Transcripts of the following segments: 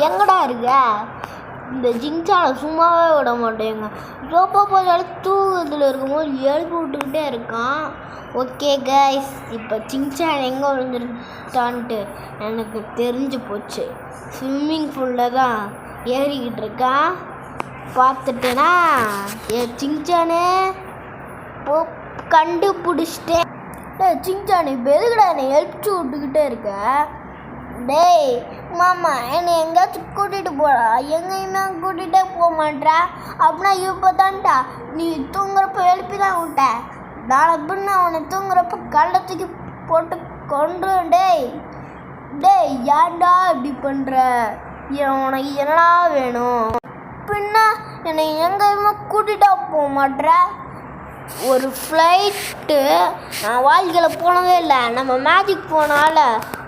எங்கடா இருக்க? இந்த ஜிங்சானை சும்மாவே விட மாட்டேங்க. எப்போ போதாலும் தூக்கத்தில் இருக்கும்போது எழுப்பி விட்டுக்கிட்டே இருக்கான். ஓகே கைஸ், இப்போ ஜிங்சான் எங்கே விழுந்துருக்கான்ட்டு எனக்கு தெரிஞ்சு போச்சு. ஸ்விம்மிங் பூலில் தான் ஏறிக்கிட்டு இருக்கான். பார்த்துட்டேன்னா ஜிங்சானே கண்டுபிடிச்சிட்டேன். ஜிங்சான் இப்போ எதுக்குடா என்னை எழுப்பிச்சு விட்டுக்கிட்டே இருக்க? டேய் மாமா, என்னை எங்கேயாச்சும் கூட்டிகிட்டு போடா. எங்கேயுமே கூட்டிகிட்டே போக மாட்டேறா. அப்படின்னா இப்போ தான்டா நீ தூங்குறப்ப எழுப்பி தான் விட்டேன். நாளை பின்ன அவனை தூங்குறப்ப கள்ளத்துக்கு போட்டு கொண்டுருவேன். டேய் ஏன்டா இப்படி பண்ணுற? உனக்கு என்னடா வேணும்? பின்ன என்னை எங்கேயுமே கூட்டிகிட்டா போக மாட்டேற. ஒரு ஃப்ளைட்டு நான் வாழ்க்கையில் போனதே இல்லை. நம்ம மேஜிக் போனால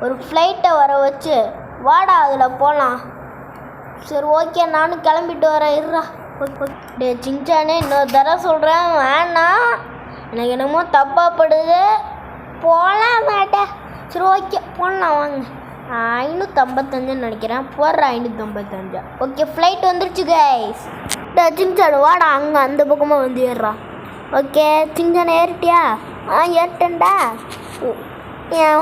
ஒரு ஃப்ளைட்டை வர வச்சு வாடா அதில் போகலாம். சரி ஓகே, நானும் கிளம்பிட்டு வரேன். இருறா. டே ஜிங்சானே, இன்னொரு தடவை சொல்கிறேன், வேணாம். எனக்கு என்னமோ தப்பாப்படுது. போகலாம் மாட்டேன். சரி ஓகே போடலாம் வாங்க. 555 நினைக்கிறேன். போடுற 555. ஓகே, ஃப்ளைட் வந்துருச்சு கைஸ். டே ஜிங்சான் வாடா, அங்கே அந்த பக்கமாக வந்து ஏறுறா. ஓகே ஜிங்சான் ஏறிட்டியா? ஏறிட்டேன்டா.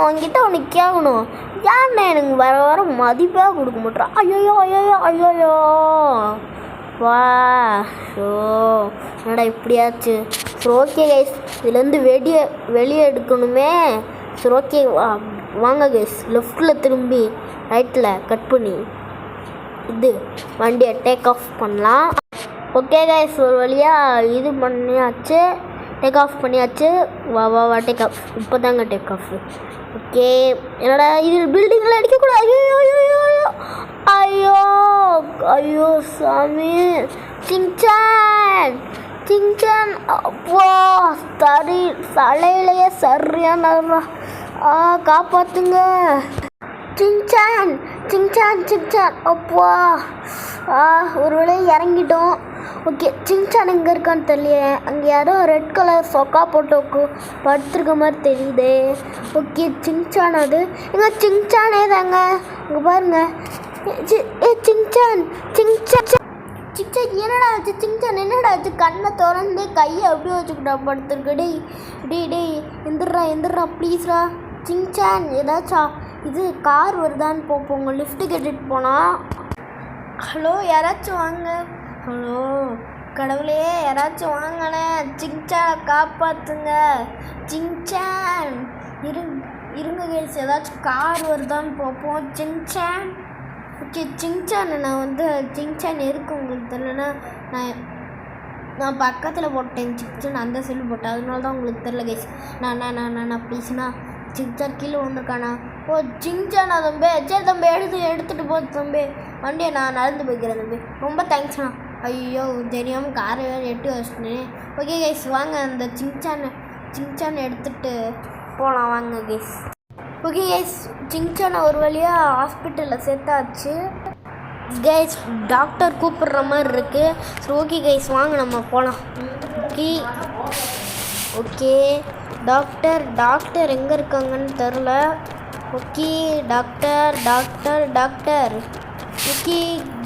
உங்ககிட்ட ஒன்று கேட்கணும். ஏன்டா எனக்கு வர மதிப்பாக கொடுக்க மாட்டேறான்? ஐயோ வா. ஸோ என்னடா இப்படியாச்சு? சரி ஓகே கைஸ், இதுலேருந்து வெளியே எடுக்கணுமே. சரி ஓகே வாங்க கைஸ், லெஃப்டில் திரும்பி ரைட்டில் கட் பண்ணி இது வண்டியை டேக் ஆஃப் பண்ணலாம். ஓகே கைஸ், ஒரு வழியாக இது பண்ணியாச்சு, டேக் ஆஃப் பண்ணியாச்சு. வா டேக் ஆஃப். இப்போ தாங்க டேக் ஆஃப். ஓகே, என்னடா இது பில்டிங்கில் அடிக்கக்கூடாது. ஐயோ சாமி. ஜிங்சான் அப்போ தலையிலேயே சரியான காப்பாற்றுங்க. ஜிங்சான் அப்பா. ஒரு வேளையை இறங்கிட்டோம். ஓகே, ஜிங்சான் எங்கே இருக்கான்னு தெரியல. அங்கே யாரோ ரெட் கலர் சொக்கா போட்டு படுத்துருக்க மாதிரி தெரியுது. ஓகே, ஜிங்சான் அது எங்க? ஜிங்சானே தாங்க. அங்கே பாருங்க. ஜிங்சான் என்னடா ஆச்சு? ஜிங்சான் என்னடா ஆச்சு? கண்ணை திறந்து கையை அப்படியே வச்சுக்கிட்டா படுத்துருக்கு. டேய் எந்திரா ப்ளீஸ்ரா. ஜிங்சான் ஏதாச்சும் இது கார் வருதான்னு போங்க. லிஃப்ட்டு கேட்டுட்டு போனால். ஹலோ, யாராச்சும் வாங்க. ஹலோ கடவுளே, யாராச்சும் வாங்கண்ணே. ஜிங்சானை காப்பாற்றுங்க. ஜிங்சான் இருங்க கேஸ், ஏதாச்சும் கார் வருதான்னு பார்ப்போம். ஜிங்சான். ஓகே ஜிங்சான், நான் ஜிங்சான் இருக்கு உங்களுக்கு தெரியலன்னா நான் பக்கத்தில் போட்டேன். ஜிங்சான் அந்த செல்லு போட்டேன், அதனால தான் உங்களுக்கு தெரியல கேஸ். நான் ப்ளீஸ்ண்ணா. ஜிங்சான் கீழே வந்திருக்காண்ணா. ஓ ஜிங்சானா தம்பி? சரி தம்பி, எடுத்துகிட்டு போகுது தம்பி. வண்டியை நான் நடந்து போய்க்கிறேன் தம்பி. ரொம்ப தேங்க்ஸ்ண்ணா. ஐயோ தெரியாமல் காரை எட்டி வச்சிட்டேன். ஓகே கைஸ், வாங்க அந்த ஜிங்சானை எடுத்துகிட்டு போகலாம் வாங்க கைஸ். ஓகே கைஸ், ஜிங்சானை ஒரு வழியாக ஹாஸ்பிட்டலில் சேர்த்தாச்சு கைஸ். டாக்டர் கூப்பிடுற மாதிரி இருக்குது. சரி ஓகே கைஸ், வாங்க நம்ம போகலாம். ஓகே டாக்டர் எங்கே இருக்காங்கன்னு தெரில. Okay doctor. ஓகே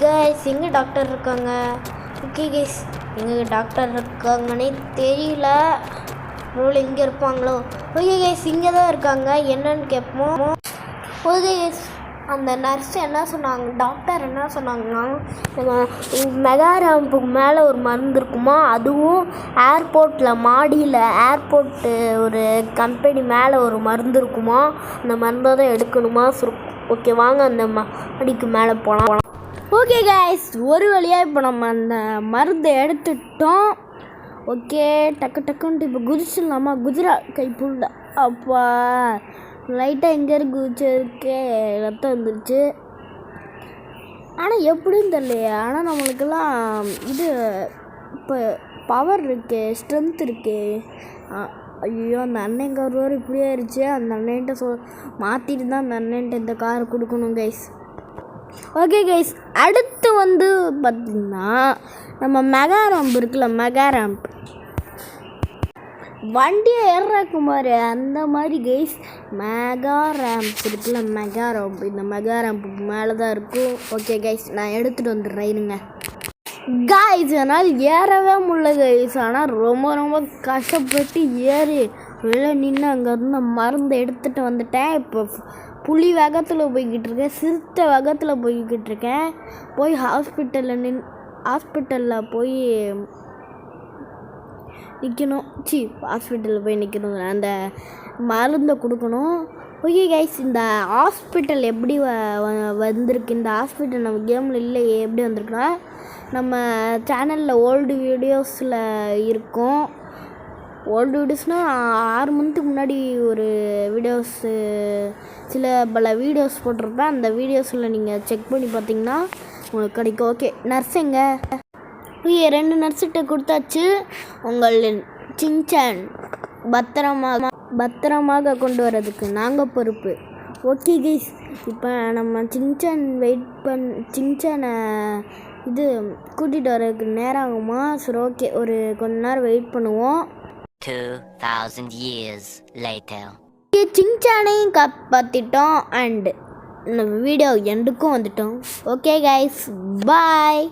கைஸ், எங்கே டாக்டர் இருக்காங்க? ஓகே கைஸ், எங்கே டாக்டர் இருக்காங்கன்னே தெரியல. ரோல் எங்கே இருப்பாங்களோ? ஓகே கைஸ், இங்கே தான் இருக்காங்க. என்னன்னு கேட்போம். ஓகே கைஸ், அந்த நர்ஸ் என்ன சொன்னாங்க, டாக்டர் என்ன சொன்னாங்கன்னா, மெகா ரேம்புக்கு மேலே ஒரு மருந்து இருக்குமா, அதுவும் ஏர்போர்ட்டில் மாடியில் ஏர்போர்ட்டு ஒரு கம்பெனி மேலே ஒரு மருந்து இருக்குமா, அந்த மருந்தை தான் எடுக்கணுமா. ஓகே வாங்க அந்த மாடிக்கு மேலே போகலாம். ஓகே கைஸ், ஒரு வழியாக இப்போ நம்ம அந்த மருந்தை எடுத்துட்டோம். ஓகே டக்குன்ட்டு இப்போ குதிச்சிடலாமா? குதிரா கை புள்ள. அப்பா லைட்டாக எங்கே குதிச்சிருக்கே, ரத்தம் வந்துருச்சு. ஆனால் எப்படின்னு தெரியலையே. ஆனால் நம்மளுக்கெல்லாம் இது இப்போ பவர் இருக்கு, ஸ்ட்ரென்த் இருக்கு. ஐயோ, அந்த அண்ணன் கார் வேறு இப்படியே ஆயிடுச்சு. அந்த அண்ணன்ட்ட மாற்றிட்டு தான் அந்த அண்ணன்ட்ட இந்த காரை கொடுக்கணும் கைஸ். ஓகே கைஸ், அடுத்து பார்த்திங்கன்னா நம்ம மெகா ரேம்ப் இருக்குல்ல, மெகா ரேம்ப் வண்டியை ஏறாக்கு மாதிரி அந்த மாதிரி கைஸ் மெகா ரேம்ப் இருக்குல்ல, மெகா ரேம்ப், இந்த மெகா ரேம்ப் மேலே தான் இருக்கும். ஓகே கைஸ், நான் எடுத்துகிட்டு வந்துடுறேனுங்க கைஸ். அதனால் ஏறவே முடியல கைஸ். ஆனால் ரொம்ப ரொம்ப கஷ்டப்பட்டு ஏறி வெளில நின்று அங்கேருந்து மருந்து எடுத்துகிட்டு வந்துட்டேன். இப்போ புலி வேகத்தில் போய்கிட்டு இருக்கேன், சிறுத்தை வேகத்தில் போய்கிட்டு இருக்கேன். போய் ஹாஸ்பிட்டலில் போய் நிற்கணும். ஹாஸ்பிட்டலில் போய் நிற்கணும், அந்த மருந்தை கொடுக்கணும். ஓகே கைஸ், இந்த ஹாஸ்பிட்டல் எப்படி வந்திருக்கு, இந்த ஹாஸ்பிட்டல் நம்ம கேமில் இல்லையே, எப்படி வந்திருக்குன்னா நம்ம சேனலில் ஓல்டு வீடியோஸில் இருக்கும். ஓல்டு வீடியோஸ்னால் 6 மந்த்துக்கு முன்னாடி ஒரு வீடியோஸு, பல வீடியோஸ் போட்டிருப்பேன். அந்த வீடியோஸில் நீங்கள் செக் பண்ணி பார்த்தீங்கன்னா உங்களுக்கு கிடைக்கும். ஓகே, நர்ஸுங்க 2 நர்ஸுகிட்ட கொடுத்தாச்சு. உங்கள் சின்சான் பத்திரமாக கொண்டு வர்றதுக்கு நாங்கள் பொறுப்பு. ஓகே கைஸ், இப்போ நம்ம சின்சானை கூட்டிகிட்டு வர்றதுக்கு நேரம் ஆகுமா? சரி, ஓகே, ஒரு கொஞ்ச நேரம் வெயிட் பண்ணுவோம். 2000 years later. சின்சானையும் காப்பாற்றிட்டோம் அண்ட் இந்த வீடியோ எண்டுக்கும் வந்துட்டோம். ஓகே கைஸ், பாய்.